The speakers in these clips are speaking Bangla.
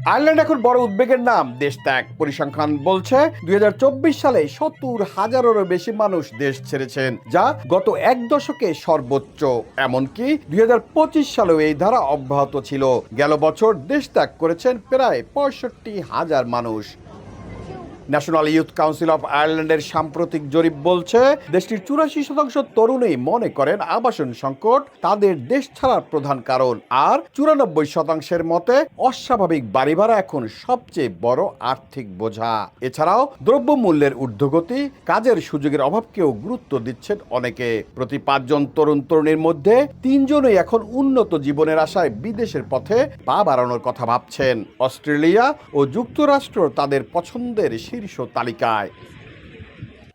আয়ারল্যান্ড এখন বড় উদ্বেগের নাম দেশ ত্যাগ। পরিসংখ্যান বলছে ২০২৪ সালে ৭০,০০০-এরও বেশি মানুষ দেশ ছেড়েছেন, যা গত এক দশকে সর্বোচ্চ। এমনকি ২০২৫ সালেও এই ধারা অব্যাহত ছিল। গেল বছর দেশ ত্যাগ করেছেন প্রায় ৬৫,০০০ মানুষ। ন্যাশনাল ইউথ কাউন্সিল অফ আয়ারল্যান্ডের সাম্প্রতিক জরিপ বলছে দেশটির ৮৪% তরুণই মনে করেন আবাসন সংকট তাদের দেশ ছাড়ার প্রধান কারণ, আর ৯৪%-এর মতে অস্বাভাবিক বাড়ি ভাড়া এখন সবচেয়ে বড় আর্থিক বোঝা। এছাড়াও দ্রব্যমূল্যের ঊর্ধ্বগতি, কাজের সুযোগের অভাবকেও গুরুত্ব দিচ্ছেন অনেকে। প্রতি ৫ জন তরুণ তরুণীর মধ্যে ৩ জনই এখন উন্নত জীবনের আশায় বিদেশের পথে পা বাড়ানোর কথা ভাবছেন। অস্ট্রেলিয়া ও যুক্তরাষ্ট্র তাদের পছন্দের শীর্ষ তালিকায়।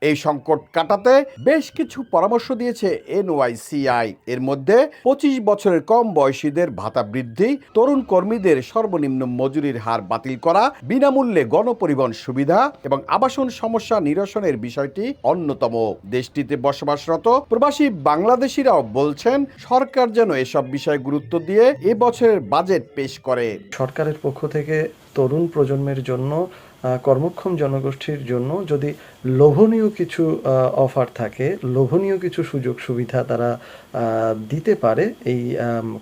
এই সংকট কাটাতে বেশ কিছু পরামর্শ দিয়েছে এনওয়াইসিআই। এর মধ্যে ২৫ বছরের কম বয়সীদের ভাতা বৃদ্ধি, তরুণ কর্মীদের সর্বনিম্ন মজুরির হার বাতিল করা, বিনামূল্যে গণপরিবহন সুবিধা এবং আবাসন সমস্যা নিরসনের বিষয়টি অন্যতম। দেশটিতে বসবাসরত প্রবাসী বাংলাদেশিরাও বলছেন সরকার যেন এসব বিষয়ে গুরুত্ব দিয়ে এবছরের বাজেট পেশ করে। সরকারের পক্ষ থেকে তরুণ প্রজন্মের জন্য, কর্মক্ষম জনগোষ্ঠীর জন্য যদি লোভনীয় কিছু অফার থাকে, লোভনীয় কিছু সুযোগ সুবিধা তারা দিতে পারে এই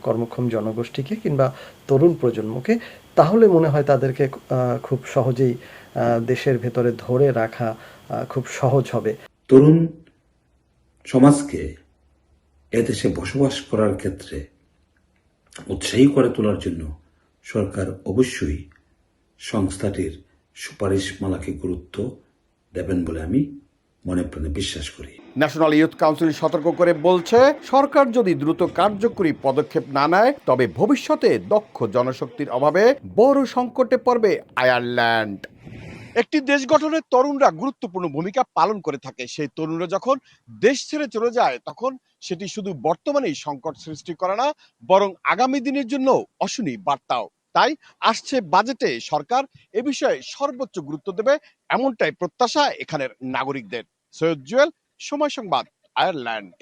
কর্মক্ষম জনগোষ্ঠীকে কিংবা তরুণ প্রজন্মকে, তাহলে মনে হয় তাদেরকে খুব সহজেই দেশের ভেতরে ধরে রাখা খুব সহজ হবে। তরুণ সমাজকে এদেশে বসবাস করার ক্ষেত্রে উৎসাহী করে তোলার জন্য সরকার অবশ্যই সংস্থাটির সুপারিশমালাকে গুরুত্ব দেবেন বলে আমি মনে প্রাণে বিশ্বাস করি। ন্যাশনাল ইউথ কাউন্সিল সতর্ক করে বলছে সরকার যদি দ্রুত কার্যকরী পদক্ষেপ না নেয় তবে ভবিষ্যতে দক্ষ জনশক্তির অভাবে বড় সংকটে পড়বে আয়ারল্যান্ড। একটি দেশ গঠনে তরুণরা গুরুত্বপূর্ণ ভূমিকা পালন করে থাকে। সেই তরুণরা যখন দেশ ছেড়ে চলে যায় তখন সেটি শুধু বর্তমানেই সংকট সৃষ্টি করে না, বরং আগামী দিনের জন্য অশনি বার্তাও। তাই আসছে বাজেটে সরকার এ বিষয়ে সর্বোচ্চ গুরুত্ব দেবে, এমনটাই প্রত্যাশা এখানের নাগরিকদের। সৈয়দ জুয়েল, সময় সংবাদ, আয়ারল্যান্ড।